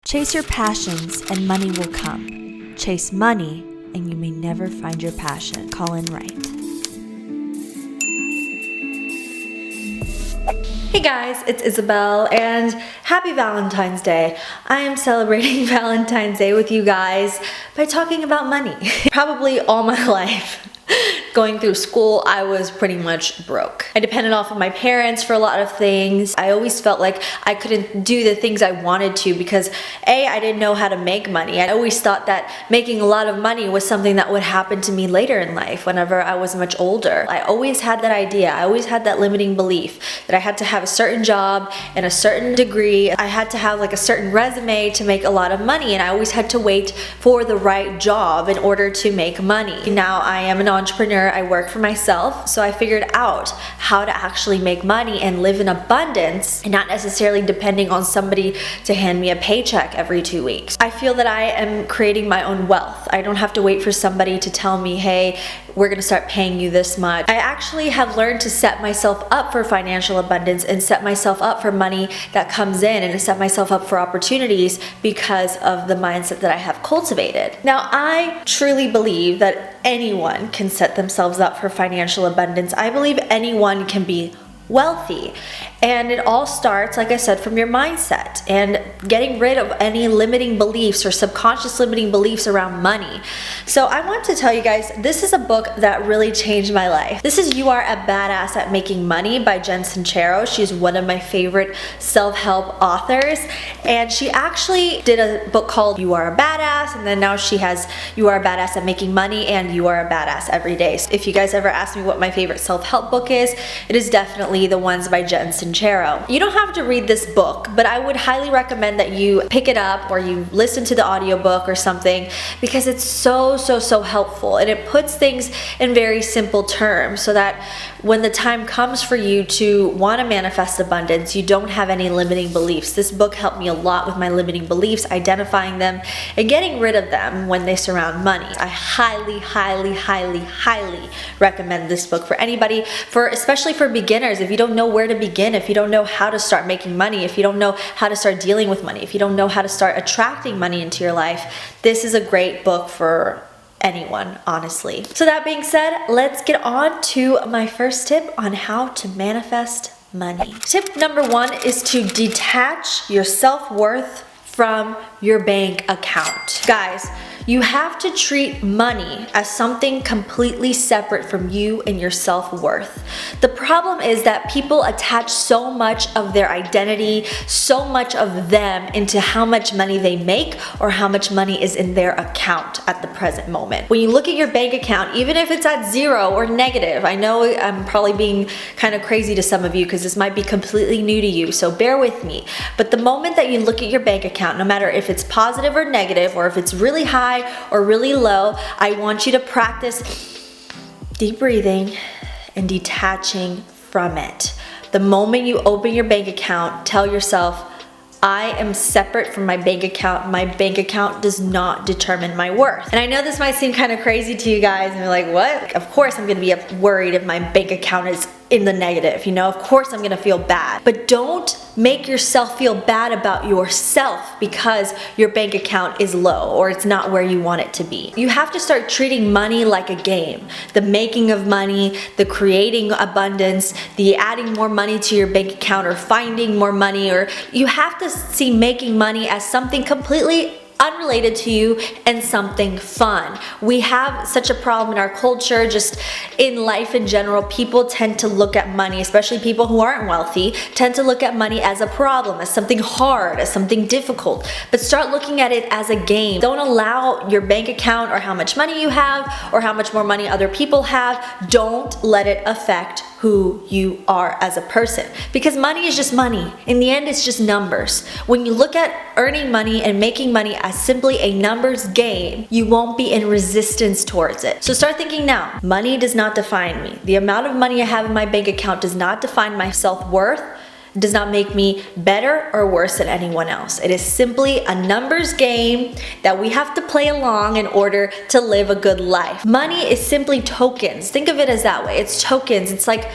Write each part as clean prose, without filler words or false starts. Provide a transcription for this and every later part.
Chase your passions and money will come. Chase money and you may never find your passion. Colin Wright. Hey guys, it's Isabel and happy Valentine's Day. I am celebrating Valentine's Day with you guys by talking about money. Probably all my life. Going through school, I was pretty much broke. I depended off of my parents for a lot of things. I always felt like I couldn't do the things I wanted to because A, I didn't know how to make money. I always thought that making a lot of money was something that would happen to me later in life whenever I was much older. I always had that idea. I always had that limiting belief that I had to have a certain job and a certain degree. I had to have like a certain resume to make a lot of money, and I always had to wait for the right job in order to make money. Now I am an entrepreneur. I work for myself, so I figured out how to actually make money and live in abundance and not necessarily depending on somebody to hand me a paycheck every 2 weeks. I feel that I am creating my own wealth. I don't have to wait for somebody to tell me, hey, we're gonna start paying you this much. I actually have learned to set myself up for financial abundance and set myself up for money that comes in and to set myself up for opportunities because of the mindset that I have cultivated. Now, I truly believe that anyone can set themselves up for financial abundance. I believe anyone can be wealthy. And it all starts, like I said, from your mindset and getting rid of any limiting beliefs or subconscious limiting beliefs around money. So I want to tell you guys, this is a book that really changed my life. This is You Are a Badass at Making Money by Jen Sincero. She's one of my favorite self-help authors. And she actually did a book called You Are a Badass, and then now she has You Are a Badass at Making Money and You Are a Badass Every Day. So if you guys ever ask me what my favorite self-help book is, it is definitely the ones by Jen Sincero. You don't have to read this book, but I would highly recommend that you pick it up or you listen to the audiobook or something because it's so helpful, and it puts things in very simple terms so that when the time comes for you to want to manifest abundance, you don't have any limiting beliefs. This book helped me a lot with my limiting beliefs, identifying them and getting rid of them when they surround money. I highly recommend this book for anybody, especially for beginners. If you don't know where to begin, if you don't know how to start making money, if you don't know how to start dealing with money, if you don't know how to start attracting money into your life, this is a great book for anyone, honestly. So that being said, let's get on to my first tip on how to manifest money. Tip number 1 is to detach your self-worth from your bank account. Guys, you have to treat money as something completely separate from you and your self-worth. The problem is that people attach so much of their identity, so much of them into how much money they make or how much money is in their account at the present moment. When you look at your bank account, even if it's at 0 or negative, I know I'm probably being kind of crazy to some of you because this might be completely new to you, so bear with me. But the moment that you look at your bank account, no matter if it's positive or negative or if it's really high or really low, I want you to practice deep breathing and detaching from it. The moment you open your bank account, tell yourself, I am separate from my bank account. My bank account does not determine my worth. And I know this might seem kind of crazy to you guys and you're like, what? Of course I'm gonna be worried if my bank account is in the negative, you know, of course I'm gonna feel bad. But don't make yourself feel bad about yourself because your bank account is low or it's not where you want it to be. You have to start treating money like a game. The making of money, the creating abundance, the adding more money to your bank account or finding more money, or you have to see making money as something completely unrelated to you and something fun. We have such a problem in our culture, just in life in general. People tend to look at money, especially people who aren't wealthy, tend to look at money as a problem, as something hard, as something difficult. But start looking at it as a game. Don't allow your bank account or how much money you have or how much more money other people have, don't let it affect who you are as a person. Because money is just money. In the end, it's just numbers. When you look at earning money and making money as simply a numbers game, you won't be in resistance towards it. So start thinking now, money does not define me. The amount of money I have in my bank account does not define my self-worth. It does not make me better or worse than anyone else. It is simply a numbers game that we have to play along in order to live a good life. Money is simply tokens. Think of it as that way. It's tokens. It's like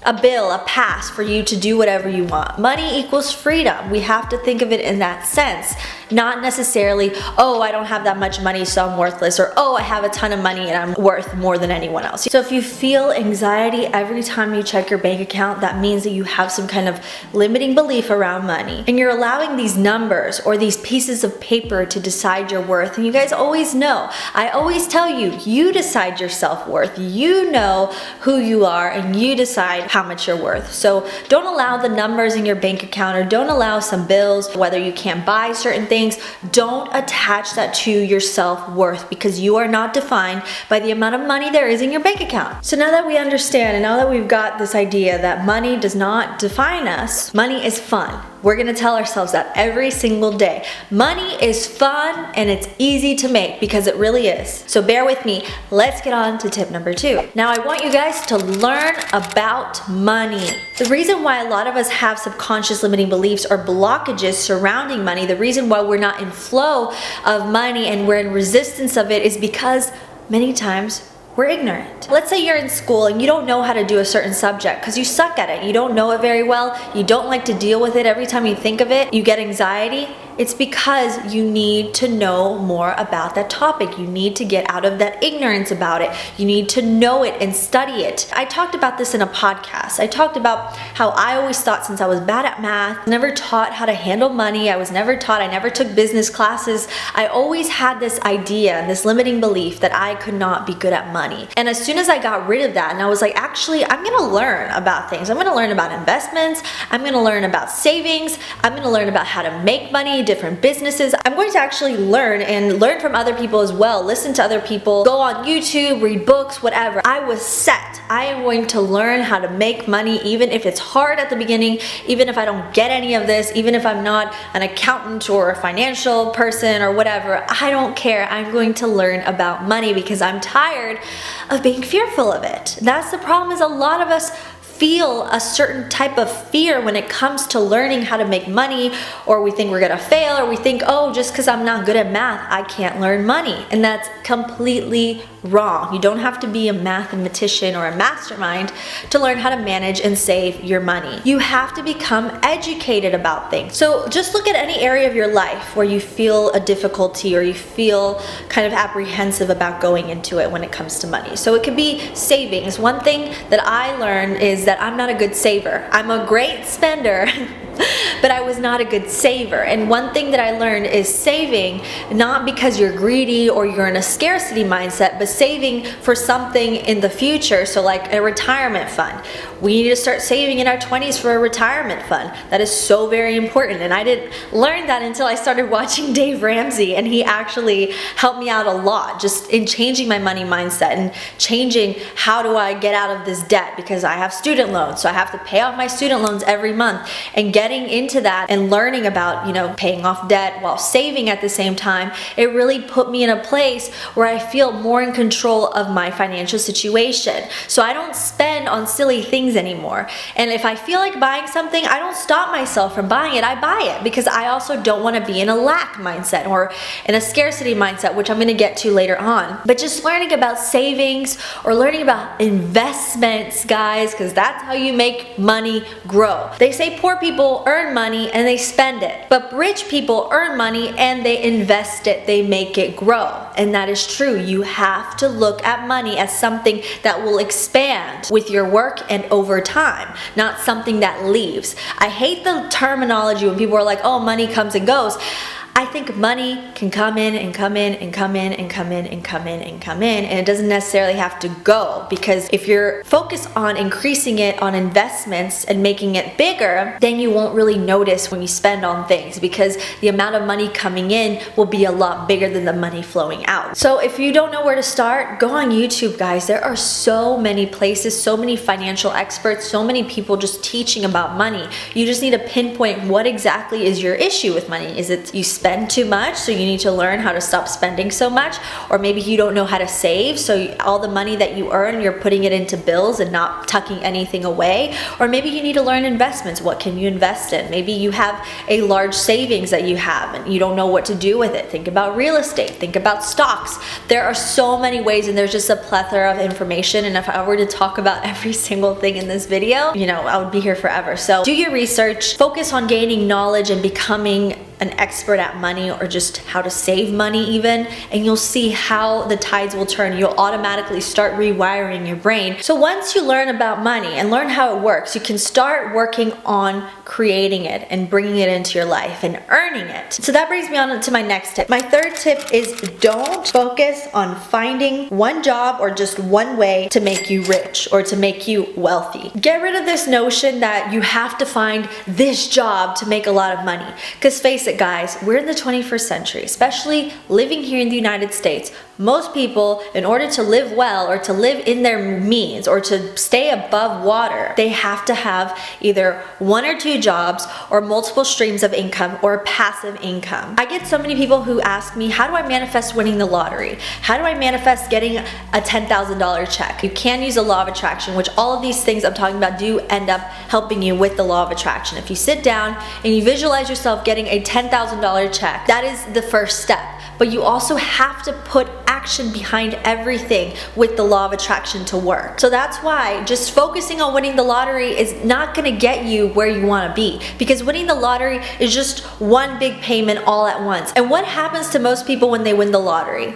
a bill, a pass for you to do whatever you want. Money equals freedom. We have to think of it in that sense. Not necessarily, oh, I don't have that much money so I'm worthless, or oh, I have a ton of money and I'm worth more than anyone else. So if you feel anxiety every time you check your bank account, that means that you have some kind of limiting belief around money, and you're allowing these numbers or these pieces of paper to decide your worth. And you guys always know, I always tell you, you decide your self-worth. You know who you are and you decide how much you're worth. So don't allow the numbers in your bank account, or don't allow some bills, whether you can't buy certain things, don't attach that to your self-worth, because you are not defined by the amount of money there is in your bank account. So now that we understand, and now that we've got this idea that money does not define us, money is fun. We're gonna tell ourselves that every single day. Money is fun and it's easy to make, because it really is. So bear with me. Let's get on to tip number 2. Now I want you guys to learn about money. The reason why a lot of us have subconscious limiting beliefs or blockages surrounding money, the reason why we're not in flow of money and we're in resistance of it, is because many times we're ignorant. Let's say you're in school and you don't know how to do a certain subject because you suck at it. You don't know it very well. You don't like to deal with it. Every time you think of it, you get anxiety. It's because you need to know more about that topic. You need to get out of that ignorance about it. You need to know it and study it. I talked about this in a podcast. I talked about how I always thought, since I was bad at math, never taught how to handle money, I never took business classes. I always had this idea and this limiting belief that I could not be good at money. And as soon as I got rid of that, and I was like, actually, I'm gonna learn about things. I'm gonna learn about investments. I'm gonna learn about savings. I'm gonna learn about how to make money, different businesses. I'm going to actually learn from other people as well. Listen to other people, go on YouTube, read books, whatever. I was set. I am going to learn how to make money, even if it's hard at the beginning, even if I don't get any of this, even if I'm not an accountant or a financial person or whatever. I don't care. I'm going to learn about money because I'm tired of being fearful of it. That's the problem, is a lot of us feel a certain type of fear when it comes to learning how to make money, or we think we're gonna fail, or we think, oh, just because I'm not good at math, I can't learn money. And that's completely wrong. You don't have to be a mathematician or a mastermind to learn how to manage and save your money. You have to become educated about things. So just look at any area of your life where you feel a difficulty or you feel kind of apprehensive about going into it when it comes to money. So it could be savings. One thing that I learned is that I'm not a good saver. I'm a great spender, but I was not a good saver. And one thing that I learned is saving, not because you're greedy or you're in a scarcity mindset, but saving for something in the future. So like a retirement fund. We need to start saving in our 20s for a retirement fund. That is so very important. And I didn't learn that until I started watching Dave Ramsey, and he actually helped me out a lot just in changing my money mindset and changing how do I get out of this debt, because I have student loans. So I have to pay off my student loans every month, and getting into that and learning about, paying off debt while saving at the same time, it really put me in a place where I feel more in control of my financial situation. So I don't spend on silly things anymore. And if I feel like buying something, I don't stop myself from buying it. I buy it because I also don't want to be in a lack mindset or in a scarcity mindset, which I'm going to get to later on. But just learning about savings or learning about investments, guys, because that's how you make money grow. They say poor people earn money and they spend it, but rich people earn money and they invest it, they make it grow. And that is true. You have to look at money as something that will expand with your work and over time, not something that leaves. I hate the terminology when people are like, oh, money comes and goes. I think money can come in and come in and come in and come in and come in and come in, and it doesn't necessarily have to go, because if you're focused on increasing it on investments and making it bigger, then you won't really notice when you spend on things, because the amount of money coming in will be a lot bigger than the money flowing out. So if you don't know where to start, go on YouTube, guys. There are so many places, so many financial experts, so many people just teaching about money. You just need to pinpoint what exactly is your issue with money. Is it you spend too much, so you need to learn how to stop spending so much? Or maybe you don't know how to save, so all the money that you earn, you're putting it into bills and not tucking anything away. Or maybe you need to learn investments. What can you invest in? Maybe you have a large savings that you have and you don't know what to do with it. Think about real estate, think about stocks. There are so many ways, and there's just a plethora of information, and if I were to talk about every single thing in this video, I would be here forever. So do your research, focus on gaining knowledge and becoming an expert at money or just how to save money even, and you'll see how the tides will turn. You'll automatically start rewiring your brain. So once you learn about money and learn how it works, you can start working on creating it and bringing it into your life and earning it. So that brings me on to my next tip. My third tip is don't focus on finding one job or just one way to make you rich or to make you wealthy. Get rid of this notion that you have to find this job to make a lot of money. Because face it, guys, we're in the 21st century, especially living here in the United States. Most people, in order to live well or to live in their means or to stay above water, they have to have either one or two jobs or multiple streams of income or passive income. I get so many people who ask me, how do I manifest winning the lottery? How do I manifest getting a $10,000 check? You can use the law of attraction, which all of these things I'm talking about do end up helping you with the law of attraction. If you sit down and you visualize yourself getting a $10,000 check, that is the first step. But you also have to put action behind everything with the law of attraction to work. So that's why just focusing on winning the lottery is not going to get you where you want to be, because winning the lottery is just one big payment all at once. And what happens to most people when they win the lottery?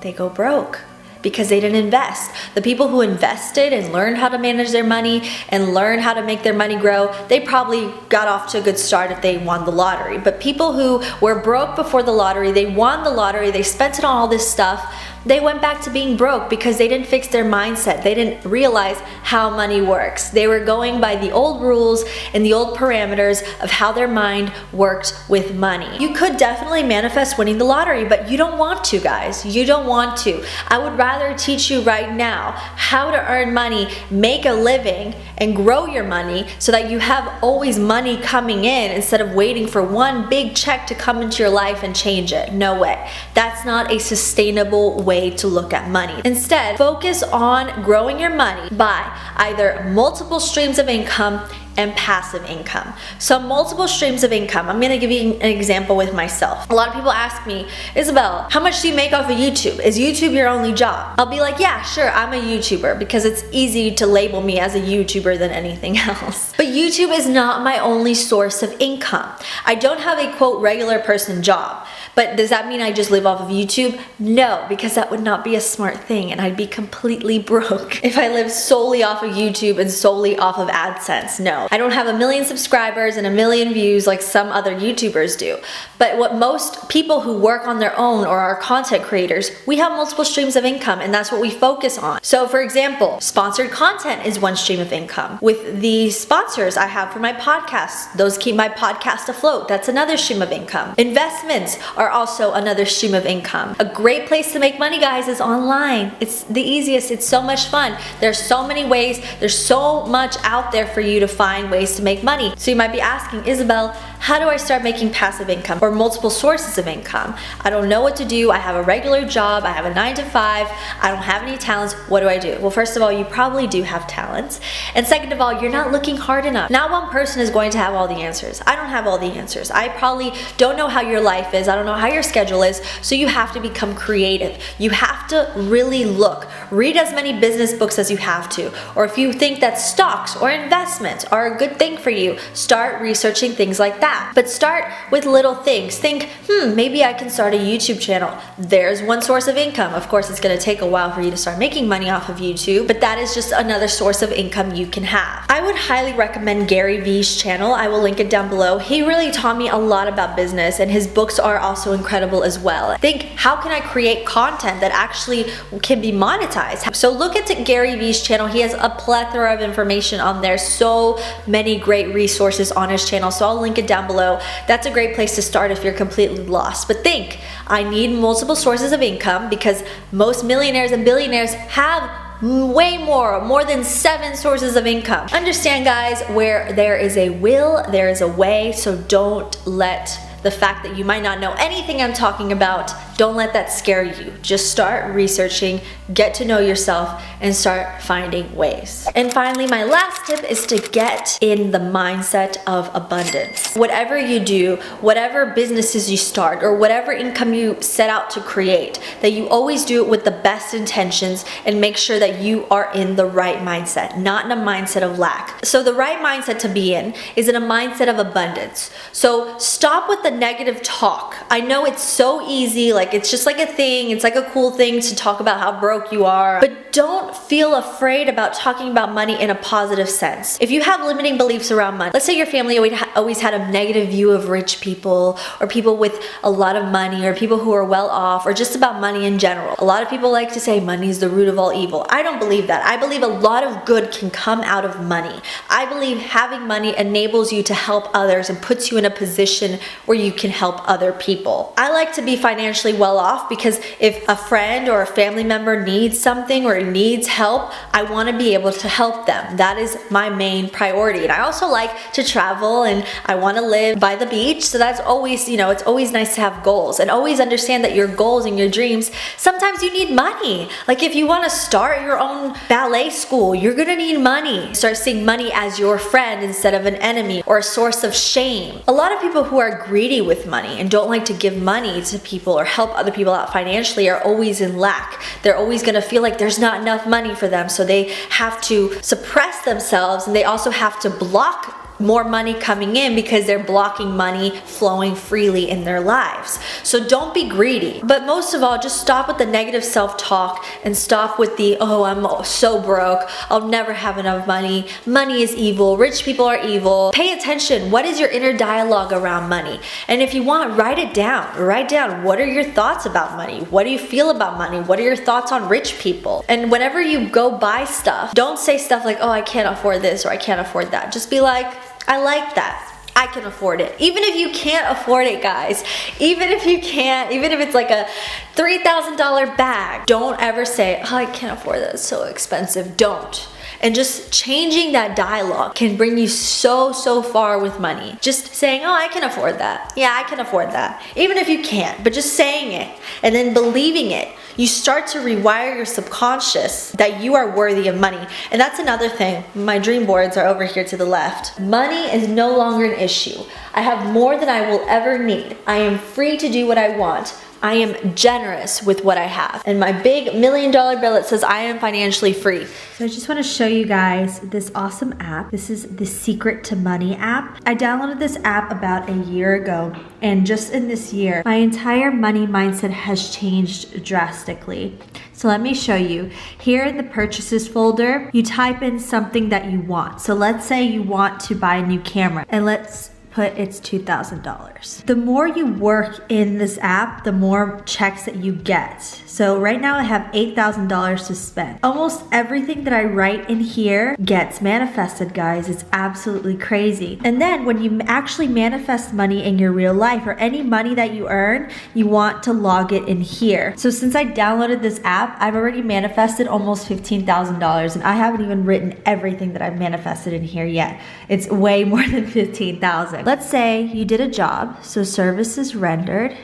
They go broke. Because they didn't invest. The people who invested and learned how to manage their money and learned how to make their money grow, they probably got off to a good start if they won the lottery. But people who were broke before the lottery, they won the lottery, they spent it on all this stuff, they went back to being broke because they didn't fix their mindset. They didn't realize how money works. They were going by the old rules and the old parameters of how their mind worked with money. You could definitely manifest winning the lottery, but you don't want to, guys. You don't want to. I would rather teach you right now how to earn money, make a living, and grow your money so that you have always money coming in instead of waiting for one big check to come into your life and change it. No way. That's not a sustainable way to look at money. Instead, focus on growing your money by either multiple streams of income and passive income. So multiple streams of income. I'm gonna give you an example with myself. A lot of people ask me, Isabel, how much do you make off of YouTube? Is YouTube your only job? I'll be like, yeah, sure, I'm a YouTuber, because it's easy to label me as a YouTuber than anything else. But YouTube is not my only source of income. I don't have a quote regular person job. But does that mean I just live off of YouTube? No, because that would not be a smart thing and I'd be completely broke if I lived solely off of YouTube and solely off of AdSense. No, I don't have 1 million subscribers and 1 million views like some other YouTubers do. But what most people who work on their own or are content creators, we have multiple streams of income, and that's what we focus on. So for example, sponsored content is one stream of income. With the sponsors I have for my podcast, those keep my podcast afloat. That's another stream of income. Investments are also another stream of income. A great place to make money, guys, is online. It's the easiest. It's so much fun. There's so many ways. There's so much out there for you to find ways to make money. So you might be asking, Isabel, how do I start making passive income or multiple sources of income? I don't know what to do. I have a regular job. I have a 9 to 5. I don't have any talents. What do I do? Well, first of all, you probably do have talents. And second of all, you're not looking hard enough. Not one person is going to have all the answers. I don't have all the answers. I probably don't know how your life is. I don't know how your schedule is. So you have to become creative. You have to really look. Read as many business books as you have to. Or if you think that stocks or investments are a good thing for you, start researching things like that. But start with little things. Think, maybe I can start a YouTube channel. There's one source of income. Of course, it's going to take a while for you to start making money off of YouTube, but that is just another source of income you can have. I would highly recommend Gary Vee's channel. I will link it down below. He really taught me a lot about business, and his books are also incredible as well. Think, how can I create content that actually can be monetized? So look at Gary Vee's channel. He has a plethora of information on there. So many great resources on his channel. So I'll link it down below. That's a great place to start if you're completely lost. But think, I need multiple sources of income, because most millionaires and billionaires have way more than 7 sources of income. Understand, guys, where there is a will, there is a way. So don't let the fact that you might not know anything I'm talking about Don't let that scare you. Just start researching, get to know yourself, and start finding ways. And finally, my last tip is to get in the mindset of abundance. Whatever you do, whatever businesses you start, or whatever income you set out to create, that you always do it with the best intentions and make sure that you are in the right mindset, not in a mindset of lack. So the right mindset to be in is in a mindset of abundance. So stop with the negative talk. I know it's so easy, like it's just like a thing, it's like a cool thing to talk about how broke you are, but don't feel afraid about talking about money in a positive sense. If you have limiting beliefs around money, let's say your family always had a negative view of rich people, or people with a lot of money, or people who are well off, or just about money in general. A lot of people like to say money is the root of all evil. I don't believe that. I believe a lot of good can come out of money. I believe having money enables you to help others and puts you in a position where you can help other people. I like to be financially well off because if a friend or a family member needs something or needs help, I want to be able to help them. That is my main priority. And I also like to travel, and I want to live by the beach. So that's always, it's always nice to have goals, and always understand that your goals and your dreams, sometimes you need money. Like if you want to start your own ballet school, you're going to need money. Start seeing money as your friend instead of an enemy or a source of shame. A lot of people who are greedy with money and don't like to give money to people or help other people out financially are always in lack. They're always going to feel like there's not enough money for them, so they have to suppress themselves, and they also have to block more money coming in because they're blocking money flowing freely in their lives. So don't be greedy. But most of all, just stop with the negative self-talk and stop with the, oh, I'm so broke, I'll never have enough money, money is evil, rich people are evil. Pay attention. What is your inner dialogue around money? And if you want, write it down. Write down, what are your thoughts about money? What do you feel about money? What are your thoughts on rich people? And whenever you go buy stuff, don't say stuff like, oh, I can't afford this or I can't afford that. Just be like, I like that. I can afford it. Even if you can't afford it, guys. Even if you can't, even if it's like a $3,000 bag, don't ever say, oh, I can't afford that, it's so expensive. Don't. And just changing that dialogue can bring you so far with money. Just saying, oh, I can afford that. Yeah, I can afford that. Even if you can't, but just saying it and then believing it, you start to rewire your subconscious that you are worthy of money. And that's another thing. My dream boards are over here to the left. Money is no longer an issue. I have more than I will ever need. I am free to do what I want. I am generous with what I have. And my big $1 million bill, it says I am financially free. So I just want to show you guys this awesome app. This is the Secret to Money app. I downloaded this app about a year ago, and just in this year, my entire money mindset has changed drastically. So let me show you. Here in the purchases folder, you type in something that you want. So let's say you want to buy a new camera, and let's put it's $2,000. The more you work in this app, the more checks that you get. So right now I have $8,000 to spend. Almost everything that I write in here gets manifested, guys. It's absolutely crazy. And then when you actually manifest money in your real life, or any money that you earn, you want to log it in here. So since I downloaded this app, I've already manifested almost $15,000, and I haven't even written everything that I've manifested in here yet. It's way more than 15,000. Let's say you did a job, so services rendered,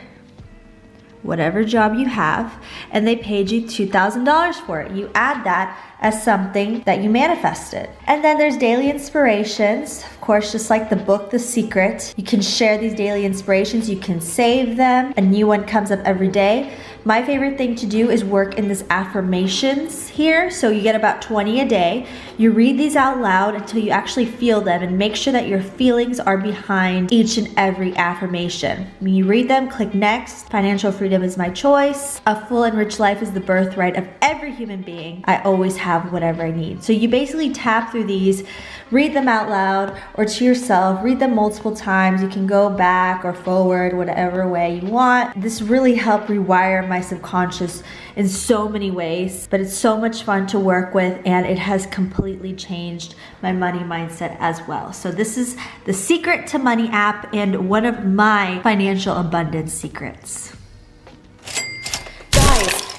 whatever job you have, and they paid you $2,000 for it. You add that as something that you manifested. And then there's daily inspirations. Of course, just like the book, The Secret, you can share these daily inspirations, you can save them, a new one comes up every day. My favorite thing to do is work in this affirmations here. So you get about 20 a day. You read these out loud until you actually feel them, and make sure that your feelings are behind each and every affirmation. When you read them, click next. Financial freedom is my choice. A full and rich life is the birthright of every human being. I always have whatever I need. So you basically tap through these, read them out loud or to yourself, read them multiple times. You can go back or forward, whatever way you want. This really helped rewire my subconscious in so many ways, but it's so much fun to work with, and it has completely changed my money mindset as well. So this is the Secret to Money app and one of my financial abundance secrets.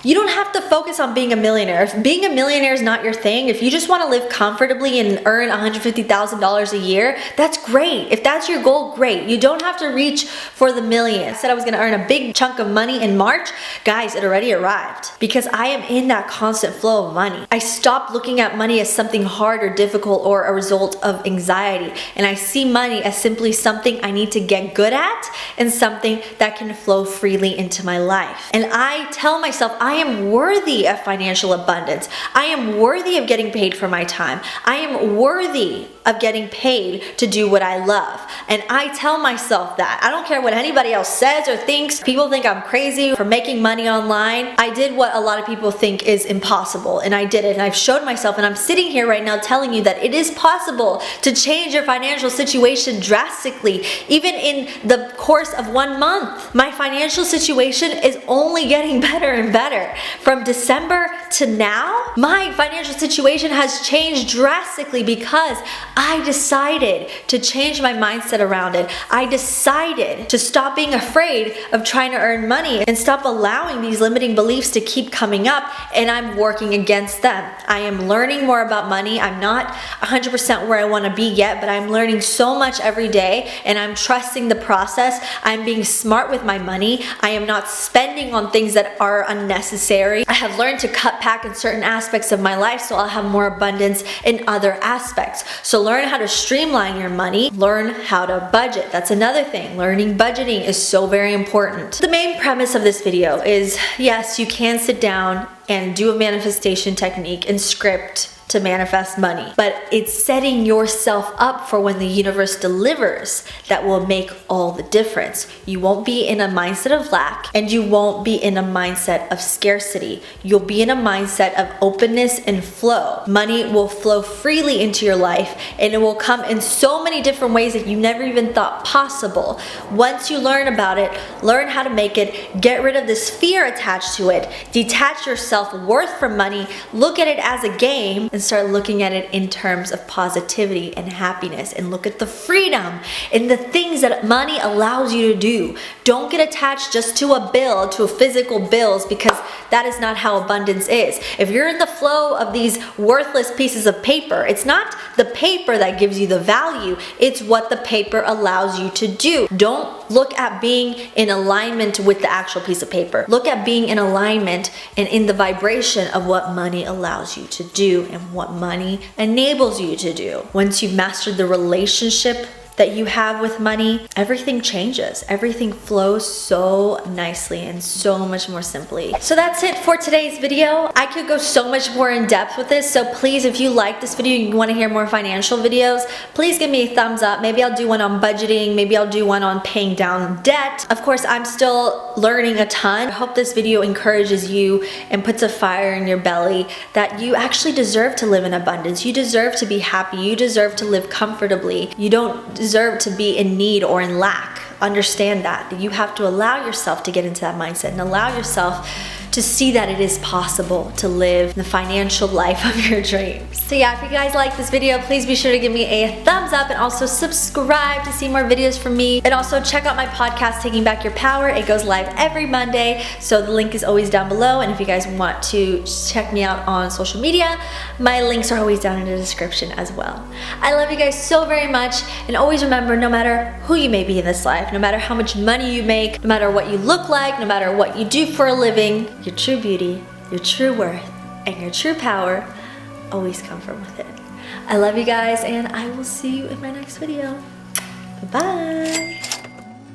You don't have to focus on being a millionaire. If being a millionaire is not your thing, if you just want to live comfortably and earn $150,000 a year, that's great. If that's your goal, great. You don't have to reach for the million. I said I was going to earn a big chunk of money in March. Guys, it already arrived because I am in that constant flow of money. I stopped looking at money as something hard or difficult or a result of anxiety, and I see money as simply something I need to get good at and something that can flow freely into my life. And I tell myself I am worthy of financial abundance. I am worthy of getting paid for my time. I am worthy of getting paid to do what I love. And I tell myself that. I don't care what anybody else says or thinks. People think I'm crazy for making money online. I did what a lot of people think is impossible, and I did it, and I've showed myself, and I'm sitting here right now telling you that it is possible to change your financial situation drastically, even in the course of 1 month. My financial situation is only getting better and better. From December to now, my financial situation has changed drastically because I decided to change my mindset around it. I decided to stop being afraid of trying to earn money and stop allowing these limiting beliefs to keep coming up, and I'm working against them. I am learning more about money. I'm not 100% where I want to be yet, but I'm learning so much every day, and I'm trusting the process. I'm being smart with my money. I am not spending on things that are unnecessary. I have learned to cut back in certain aspects of my life so I'll have more abundance in other aspects. So learn how to streamline your money. Learn how to budget. That's another thing. Learning budgeting is so very important. The main premise of this video is, yes, you can sit down and do a manifestation technique and script to manifest money, but it's setting yourself up for when the universe delivers that will make all the difference. You won't be in a mindset of lack, and you won't be in a mindset of scarcity. You'll be in a mindset of openness and flow. Money will flow freely into your life, and it will come in so many different ways that you never even thought possible. Once you learn about it, learn how to make it, get rid of this fear attached to it, detach your self-worth from money, look at it as a game, and start looking at it in terms of positivity and happiness, and look at the freedom and the things that money allows you to do. Don't get attached just to a bill, to physical bills, because that is not how abundance is. If you're in the flow of these worthless pieces of paper, it's not the paper that gives you the value, it's what the paper allows you to do. Don't look at being in alignment with the actual piece of paper. Look at being in alignment and in the vibration of what money allows you to do and what money enables you to do. Once you've mastered the relationship that you have with money, everything changes. Everything flows so nicely and so much more simply. So that's it for today's video. I could go so much more in depth with this, so please, if you like this video and you want to hear more financial videos, please give me a thumbs up. Maybe I'll do one on budgeting, maybe I'll do one on paying down debt. Of course, I'm still learning a ton. I hope this video encourages you and puts a fire in your belly that you actually deserve to live in abundance. You deserve to be happy. You deserve to live comfortably. You don't deserve to be in need or in lack. Understand that you have to allow yourself to get into that mindset and allow yourself to see that it is possible to live the financial life of your dreams. So yeah, if you guys like this video, please be sure to give me a thumbs up and also subscribe to see more videos from me. And also check out my podcast, Taking Back Your Power. It goes live every Monday, so the link is always down below. And if you guys want to check me out on social media, my links are always down in the description as well. I love you guys so very much, and always remember, no matter who you may be in this life, no matter how much money you make, no matter what you look like, no matter what you do for a living, your true beauty, your true worth, and your true power always come from within. I love you guys, and I will see you in my next video. Bye-bye.